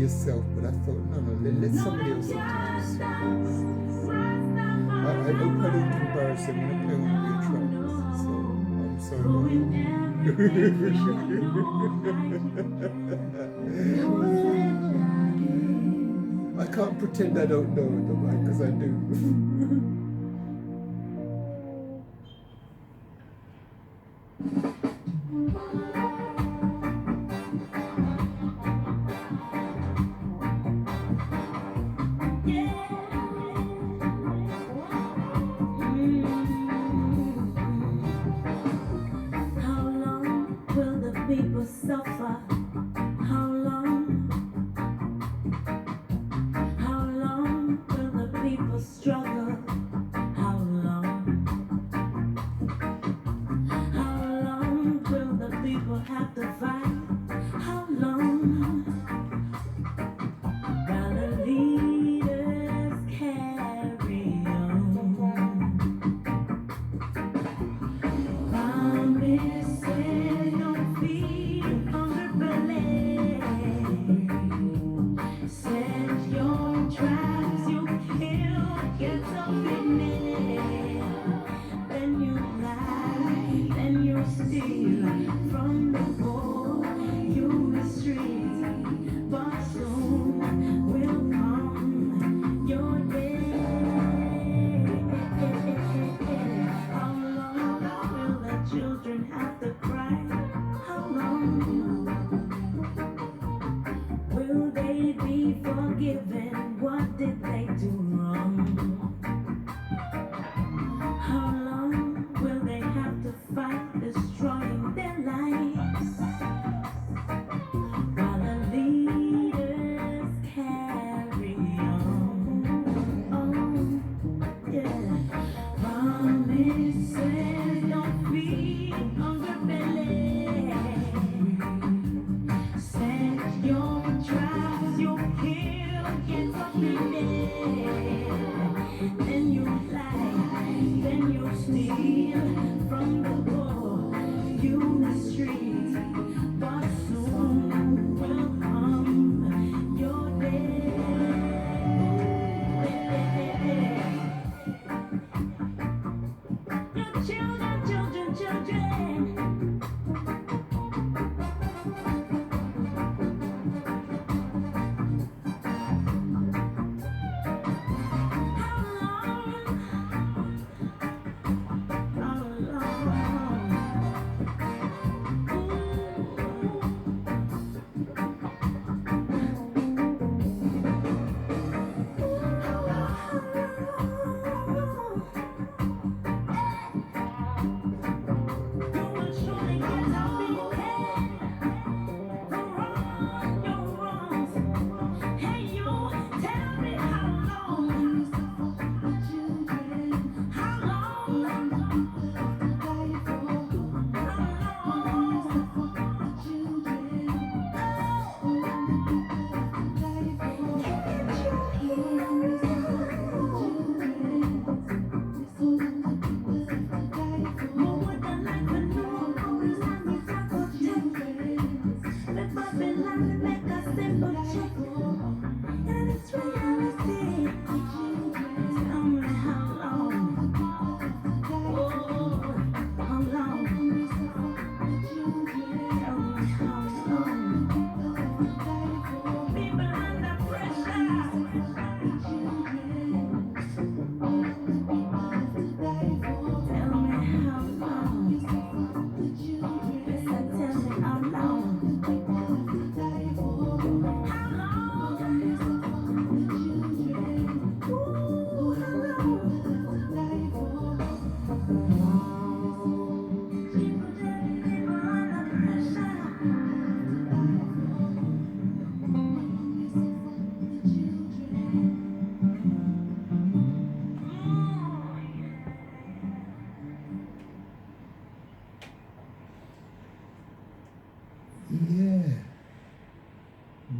yourself, but I thought, no, let somebody else introduce you. I don't play in comparison, I'm going to play one of your tracks, so I'm sorry about that. I can't pretend I don't know it, because I do. People suffer. How long will the people struggle? How long will the people have to fight? How long while the leaders carry on? Promises don't feed hunger belly. Set your traps, you kill, get up in it. Then you lie, then you steal from the poor, you mistreat, but soon will come your day. How long will the children have to cry? How long will they be forgiven? What did they do wrong? How long will they have to fight, destroying their lives? While the leaders carry on. Oh, yeah. Promises don't feed hunger belly. Set your traps, you kill, get up in there. Then you lie, then you steal from the poor, you mistreat, but soon will come your day. Your children, children, children.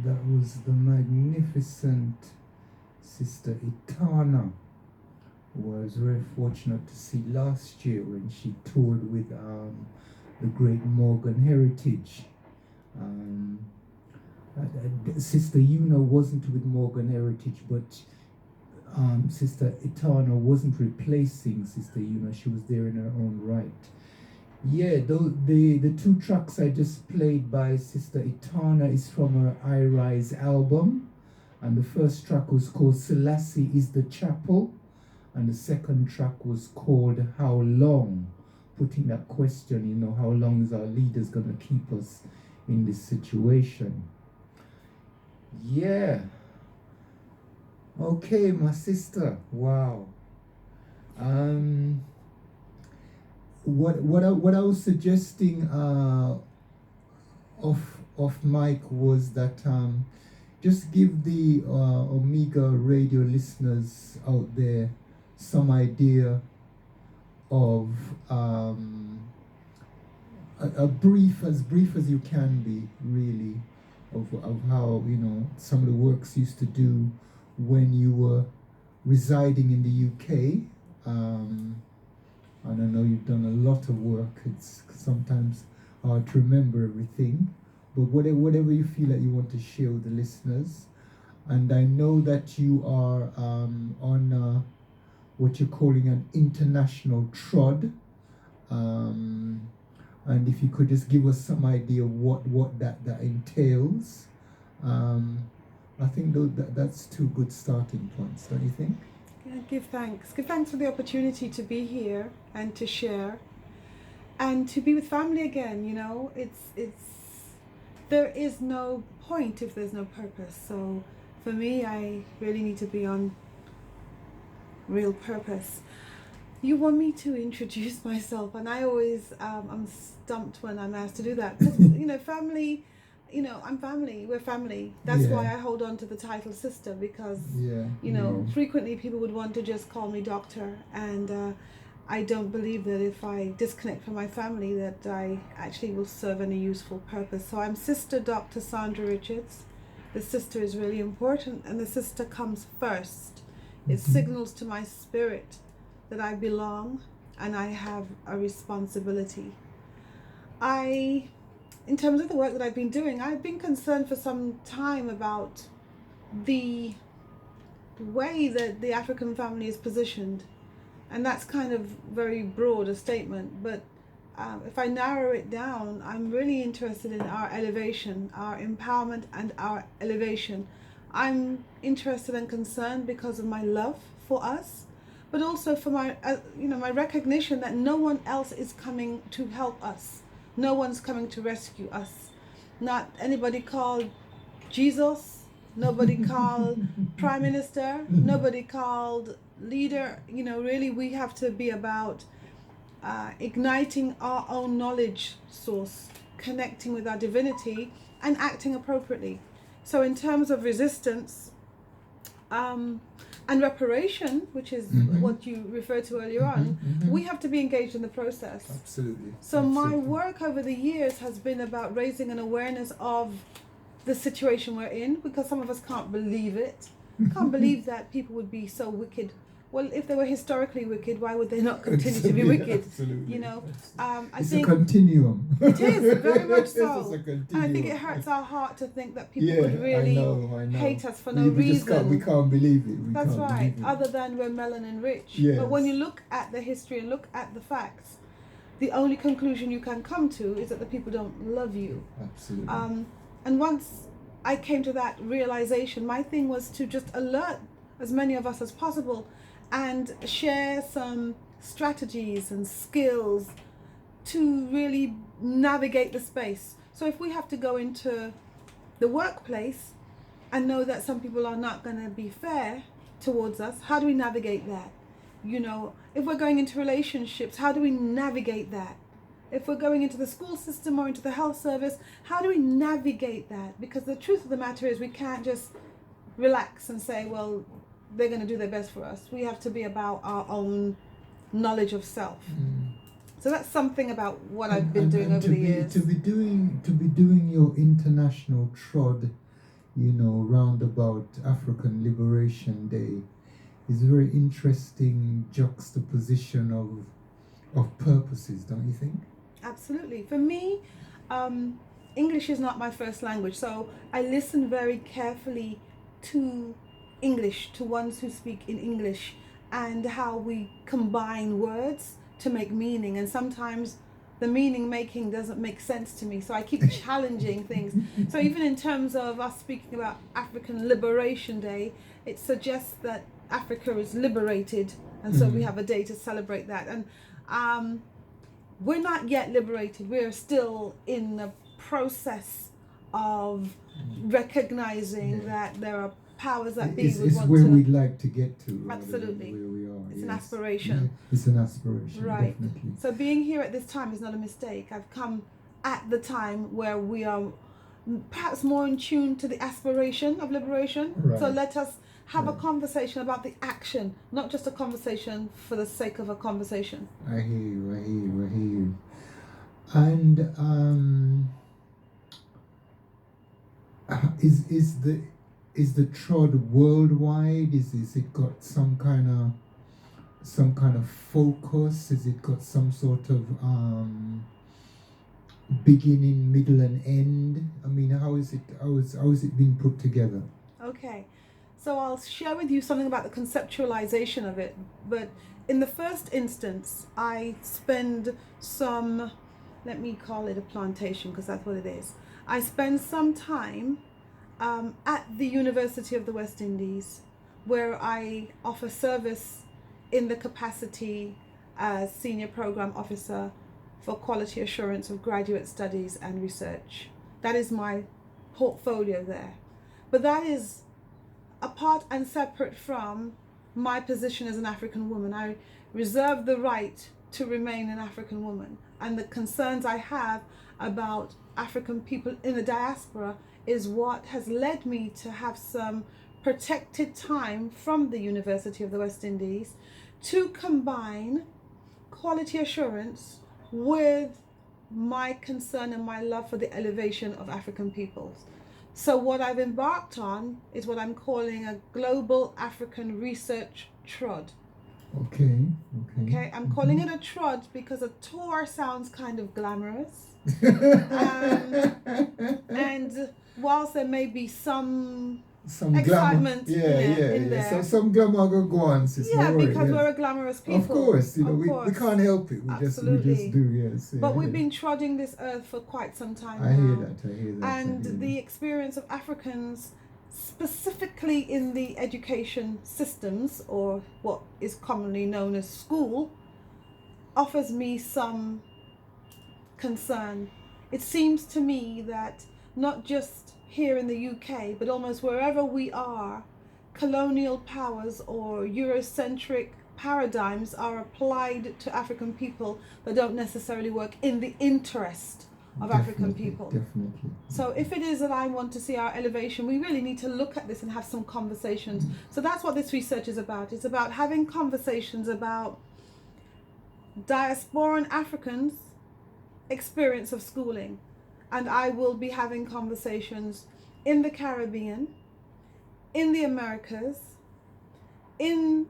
That was the magnificent Sister Itana, who I was very fortunate to see last year when she toured with the Great Morgan Heritage. Sister Una wasn't with Morgan Heritage, but Sister Etana wasn't replacing Sister Una. She was there in her own right. Yeah, the two tracks I just played by Sister Etana is from her I Rise album. And the first track was called Selassie is the Chapel. And the second track was called How Long? Putting that question, how long is our leaders going to keep us in this situation? Yeah. Okay, my sister. Wow. What I was suggesting off mic was that just give the Omega radio listeners out there some idea of a brief as you can be, really, of how some of the works used to do when you were residing in the UK. And I know you've done a lot of work. It's sometimes hard to remember everything, but whatever you feel that you want to share with the listeners. And I know that you are on what you're calling an international trod. And if you could just give us some idea of what that entails, I think that's two good starting points, don't you think? Yeah, give thanks. Give thanks for the opportunity to be here and to share and to be with family again. There is no point if there's no purpose. So for me, I really need to be on real purpose. You want me to introduce myself, and I always I'm stumped when I'm asked to do that, because family, I'm family, we're family. That's why I hold on to the title sister, because frequently people would want to just call me doctor, and I don't believe that if I disconnect from my family that I actually will serve any useful purpose. So I'm Sister Dr. Sandra Richards. The sister is really important, and the sister comes first. It signals to my spirit that I belong and I have a responsibility. In terms of the work that I've been doing, I've been concerned for some time about the way that the African family is positioned. And that's kind of very broad a statement, but if I narrow it down, I'm really interested in our elevation, our empowerment and our elevation. I'm interested and concerned because of my love for us, but also for my my recognition that no one else is coming to help us. No one's coming to rescue us. Not anybody called Jesus, nobody called Prime Minister, nobody called leader. Really we have to be about igniting our own knowledge source, connecting with our divinity and acting appropriately. So in terms of resistance and reparation, which is what you referred to earlier on, we have to be engaged in the process. Absolutely. So my work over the years has been about raising an awareness of the situation we're in, because some of us can't believe it. Can't believe that people would be so wicked. Well, if they were historically wicked, why would they not continue to be wicked? Absolutely. I it's think a continuum. it is very much so. It's a continuum. And I think it hurts our heart to think that people could really I know. hate us for no reason. We can't believe it. That's right. Other than we're melanin rich. Yes. But when you look at the history and look at the facts, the only conclusion you can come to is that the people don't love you. Absolutely. And once I came to that realization, my thing was to just alert as many of us as possible and share some strategies and skills to really navigate the space. So if we have to go into the workplace and know that some people are not going to be fair towards us, how do we navigate that? If we're going into relationships, how do we navigate that? If we're going into the school system or into the health service, how do we navigate that? Because the truth of the matter is we can't just relax and say, well, they're going to do their best for us. We have to be about our own knowledge of self. So that's something about what I've been doing over the years. To be doing your international trod, round about African Liberation Day, is a very interesting juxtaposition of purposes, don't you think? Absolutely. For me, English is not my first language, so I listen very carefully to English, to ones who speak in English, and how we combine words to make meaning. And sometimes the meaning making doesn't make sense to me, so I keep challenging things. So even in terms of us speaking about African Liberation Day, it suggests that Africa is liberated, and so we have a day to celebrate that. And we're not yet liberated. We're still in the process of recognizing that there are powers that be. It's where we'd like to get to, rather Absolutely. than where we are. It's an aspiration. It's an aspiration, Right. definitely. So being here at this time is not a mistake. I've come at the time where we are perhaps more in tune to the aspiration of liberation. Right. So let us have a conversation about the action, not just a conversation for the sake of a conversation. I hear you. And is the trod worldwide? Is it got some kind of focus? Is it got some sort of beginning, middle, and end? I mean, how is it being put together? Okay, so I'll share with you something about the conceptualization of it. But in the first instance, I spend some, let me call it a plantation because that's what it is. I spend some time at the University of the West Indies, where I offer service in the capacity as Senior Program Officer for Quality Assurance of Graduate Studies and Research. That is my portfolio there. But that is apart and separate from my position as an African woman. I reserve the right to remain an African woman, and the concerns I have about African people in the diaspora is what has led me to have some protected time from the University of the West Indies to combine quality assurance with my concern and my love for the elevation of African peoples. So what I've embarked on is what I'm calling a global African research trod. Okay, I'm calling it a trod because a tour sounds kind of glamorous. And whilst there may be some excitement in there. So some glamour go on, sister. Yeah, because we're a glamorous people. Of course, we can't help it. We just do, yes. But we've been trodding this earth for quite some time now. I hear that. And the experience of Africans, specifically in the education systems, or what is commonly known as school, offers me some concern. It seems to me that not just here in the UK, but almost wherever we are, colonial powers or Eurocentric paradigms are applied to African people that don't necessarily work in the interest of African people. Definitely. So if it is that I want to see our elevation, we really need to look at this and have some conversations. So that's what this research is about. It's about having conversations about diasporan Africans' experience of schooling. And I will be having conversations in the Caribbean, in the Americas, in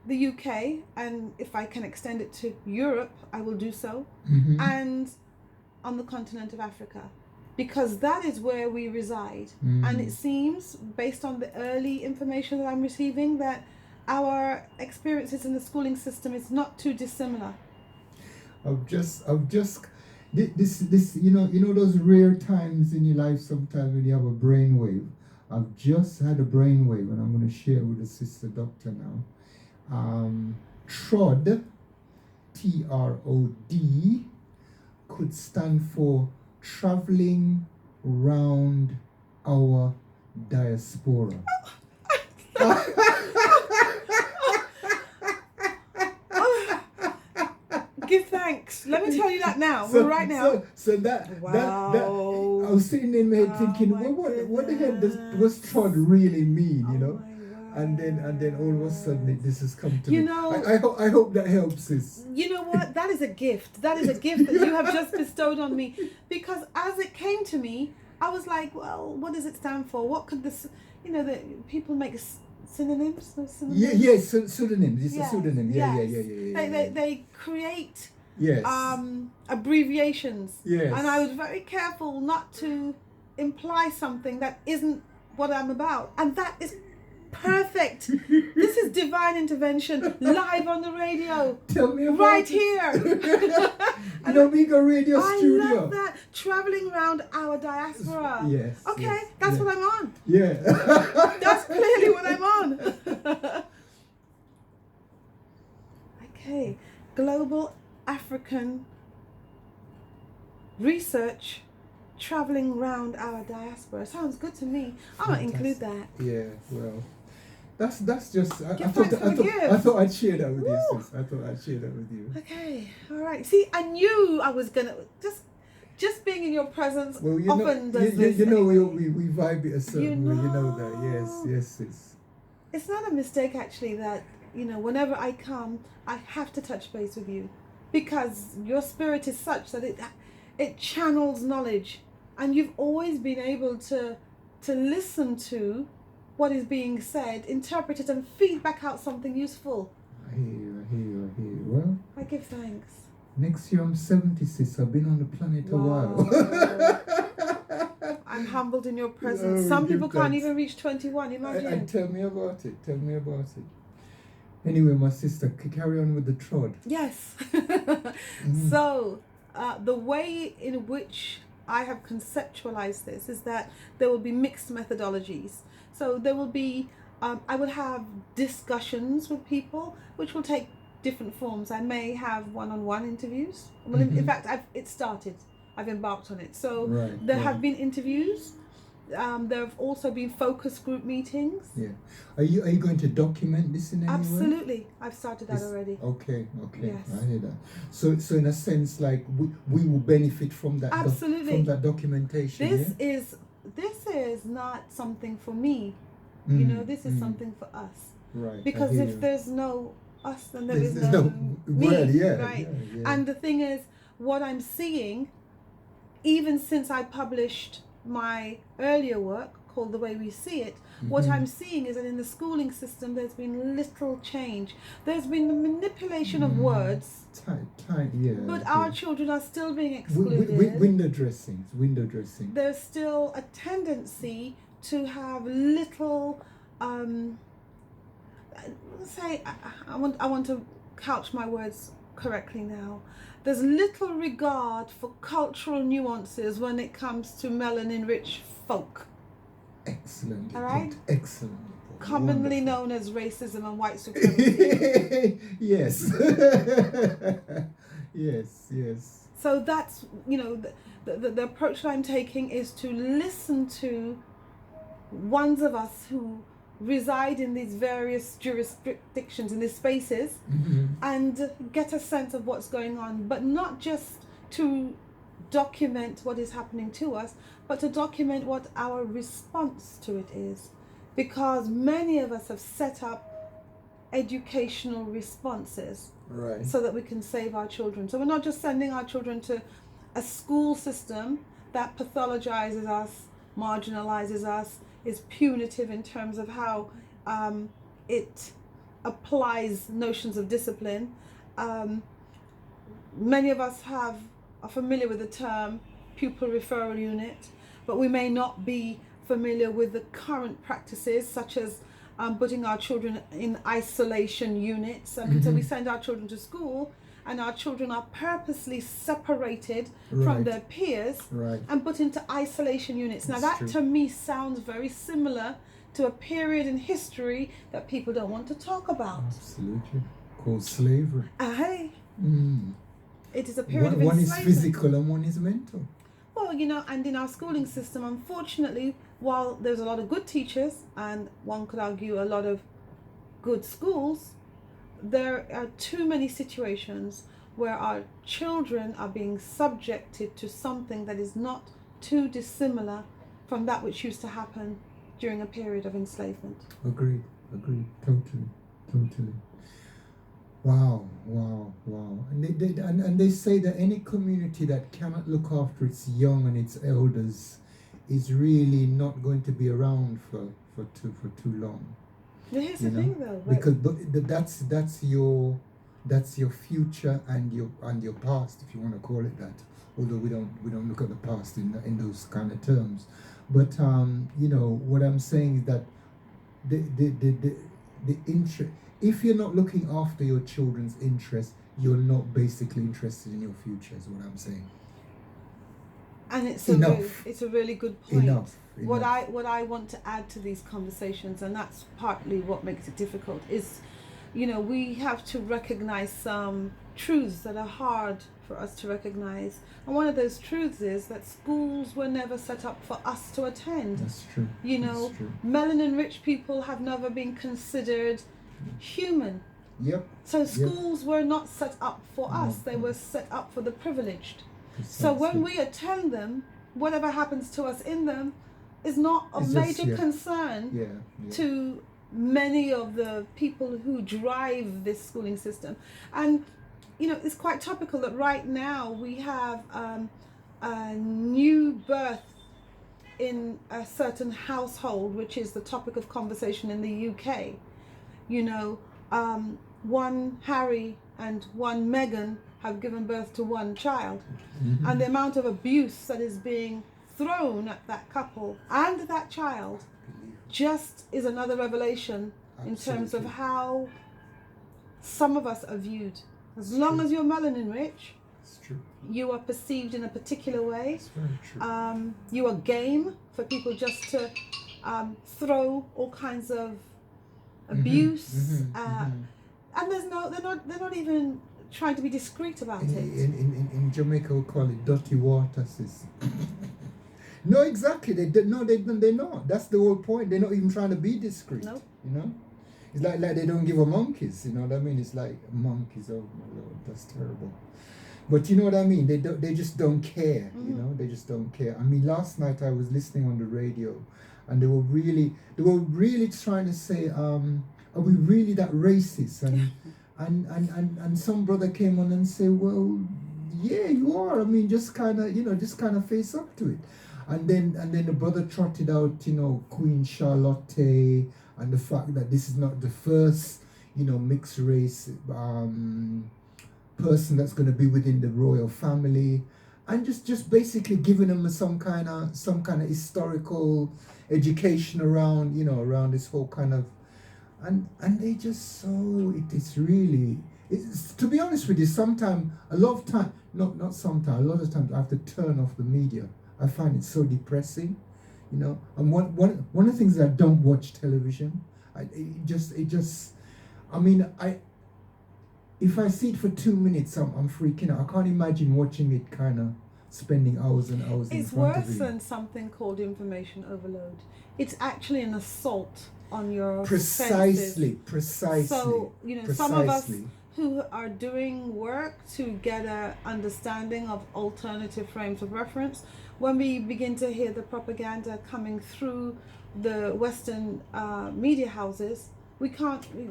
the UK, and if I can extend it to Europe, I will do so, and on the continent of Africa, because that is where we reside. And it seems, based on the early information that I'm receiving, that our experiences in the schooling system is not too dissimilar. This you know those rare times in your life sometimes when you have a brainwave. I've just had a brainwave, and I'm going to share it with the sister doctor now. TROD, TROD, could stand for traveling round our diaspora. Give thanks. Let me tell you that now. Right now. So that I was sitting in my head thinking, what the hell does trod really mean? You know, and then all of a sudden this has come to me. I hope that helps us. You know what? That is a gift. That is a gift that you have just bestowed on me, because as it came to me, I was like, well, what does it stand for? What could this? That people make synonyms. Synonyms. It's a pseudonym. They create Yes. abbreviations. Yes. And I was very careful not to imply something that isn't what I'm about. And that is perfect. This is divine intervention live on the radio. Tell me about Right it. here. You know, big a radio I studio. love that. Traveling around our diaspora. Yes. Okay, yes, that's yeah. what I'm on. Yeah. That's clearly what I'm on. Okay, global African research traveling around our diaspora. Sounds good to me. I'm gonna include that. Yeah, well, that's just. I Give thought thanks for the gift. I thought I'd share that with you, Woo. sis. I thought I'd share that with you. Okay, all right. See, I knew I was gonna just being in your presence Well, you often know, does this. you know, anyway. we vibe it a certain way. You know that. Yes, know. yes, sis. It's not a mistake actually that, whenever I come, I have to touch base with you, because your spirit is such that it channels knowledge, and you've always been able to listen to what is being said, interpret it, and feed back out something useful. I hear you. I hear you. I hear you. Well, I give thanks. next year I'm 70, sis. I've been on the planet a while. I'm humbled in your presence. Oh, Some give people can't thanks. even reach 21. Imagine. And tell me about it. Tell me about it. Anyway, my sister, carry on with the trod. Yes. So, the way in which I have conceptualized this is that there will be mixed methodologies. So there will be, I will have discussions with people, which will take different forms. I may have one-on-one interviews. Well, in fact, it started. I've embarked on it. So Right, there right. have been interviews. There have also been focus group meetings. Yeah. Are you going to document this in any way? Absolutely. I've started that already. Okay. Yes. I hear that. So in a sense, like we will benefit from that. Absolutely. From that documentation. This is not something for me. This is something for us. Right. Because I hear if you. there's no us, then There's there's no me. well, yeah, Right. yeah. And the thing is, what I'm seeing, even since I published my earlier work called The Way We See It, what I'm seeing is that in the schooling system there's been little change. There's been the manipulation of words, Yeah. but our children are still being excluded. Window dressing. There's still a tendency to have little I want to couch my words correctly now. There's little regard for cultural nuances when it comes to melanin-rich folk. Excellent. All right? Excellent. Commonly known as racism and white supremacy. Yes. Yes. So that's, the approach that I'm taking is to listen to ones of us who reside in these various jurisdictions, in these spaces, and get a sense of what's going on, but not just to document what is happening to us, but to document what our response to it is. Because many of us have set up educational responses, right, so that we can save our children. So we're not just sending our children to a school system that pathologizes us, marginalizes us, is punitive in terms of how it applies notions of discipline. Many of us are familiar with the term pupil referral unit, but we may not be familiar with the current practices, such as putting our children in isolation units. So we send our children to school, and our children are purposely separated from their peers and put into isolation units. Now that to me sounds very similar to a period in history that people don't want to talk about. Absolutely. Called slavery. Hey. It is a period of one enslavement. is physical and one is mental. Well, and in our schooling system, unfortunately, while there's a lot of good teachers and one could argue a lot of good schools, there are too many situations where our children are being subjected to something that is not too dissimilar from that which used to happen during a period of enslavement. Agreed. Totally. Wow. And they say that any community that cannot look after its young and its elders is really not going to be around for too long. Now here's the thing though. Because that's your That's your future and your past, if you want to call it that. Although we don't look at the past in those kind of terms. But what I'm saying is that the interest. If you're not looking after your children's interests, you're not basically interested in your future. Is what I'm saying. And it's Enough. it's a really good point. Enough. What I want to add to these conversations, and that's partly what makes it difficult, is we have to recognize some truths that are hard for us to recognize. And one of those truths is that schools were never set up for us to attend. That's true. That's true. Melanin rich people have never been considered human. Yep. So schools were not set up for us. They were set up for the privileged. So when we attend them, whatever happens to us in them is not of major concern to many of the people who drive this schooling system. And it's quite topical that right now we have a new birth in a certain household, which is the topic of conversation in the UK. One Harry and one Meghan have given birth to one child. Mm-hmm. And the amount of abuse that is being thrown at that couple and that child just is another revelation. Absolutely. In terms of how some of us are viewed. As long as you're melanin rich, you are perceived in a particular way. It's very true. You are game for people just to throw all kinds of abuse, and they're not even trying to be discreet about it. In Jamaica, we call it dirty water, sis. No, exactly. They're not. That's the whole point. They're not even trying to be discreet. Nope. It's like they don't give a monkeys. You know what I mean? It's like monkeys. Oh my Lord, that's terrible. But you know what I mean? They just don't care. Mm-hmm. They just don't care. I mean, last night I was listening on the radio, and they were really trying to say, are we really that racist? And some brother came on and said, well, yeah, you are. I mean, just kind of face up to it. And then the brother trotted out, Queen Charlotte, and the fact that this is not the first, mixed race person that's going to be within the royal family, and just basically giving them some kind of historical education around, around this whole kind of, and they just it's to be honest with you, a lot of times I have to turn off the media. I find it so depressing, and one of the things, I don't watch television. If I see it for 2 minutes, I'm freaking out. I can't imagine watching it, kind of spending hours and hours in front of it. It's worse than something called information overload. It's actually an assault on your Precisely. So, some of us who are doing work to get an understanding of alternative frames of reference, when we begin to hear the propaganda coming through the Western media houses, we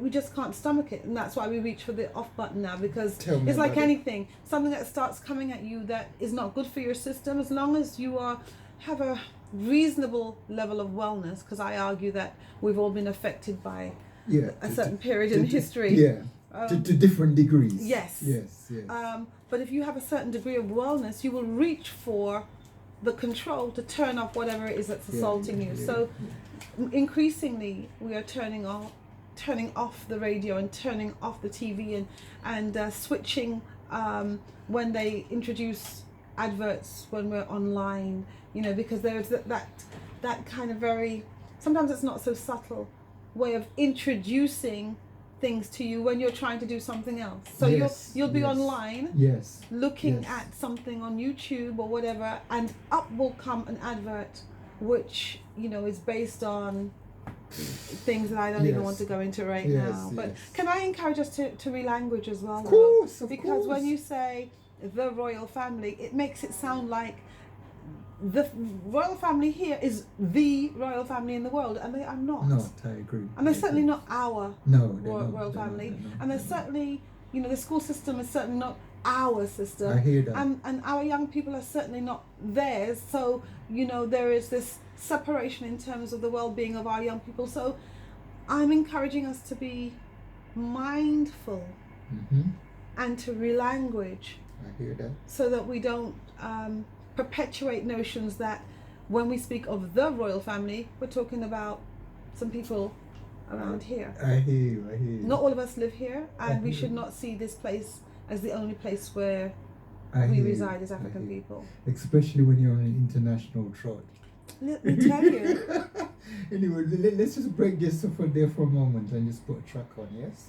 just can't stomach it, and that's why we reach for the off button now, because it's like anything, something that starts coming at you that is not good for your system. As long as you have a reasonable level of wellness, because I argue that we've all been affected by a certain period in history. To different degrees. Yes. But if you have a certain degree of wellness, you will reach for the control to turn off whatever it is that's assaulting you. So increasingly we are turning off the radio and turning off the TV and switching when they introduce adverts when we're online, because there's that kind of very, sometimes it's not so subtle way of introducing things to you when you're trying to do something else. So you'll be online looking at something on YouTube or whatever, and up will come an advert which is based on things that I don't even want to go into right now. But can I encourage us to re-language as well? Of course. Because when you say the royal family, it makes it sound like the royal family here is the royal family in the world, and they are not. No, I agree. And they're certainly not our royal family. And they're certainly, the school system is certainly not our system. I hear that. And our young people are certainly not theirs. So, there is this separation in terms of the well-being of our young people. So I'm encouraging us to be mindful Mm-hmm. and to relanguage, I hear that. so that we don't perpetuate notions that when we speak of the royal family, we're talking about some people around here. I hear you. I hear you. Not all of us live here, and we hear should you. not see this place as the only place where I we hear you. reside as I African hear you. people. Especially when you're on an international trot. Let me tell you. Anyway, let's just break this for there for a moment and just put a track on, yes?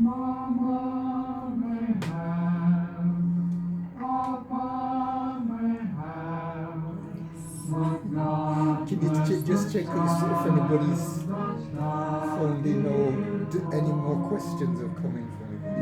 Mama may have, Papa may have, but not can you just check if anybody's phone, any more questions are coming from it?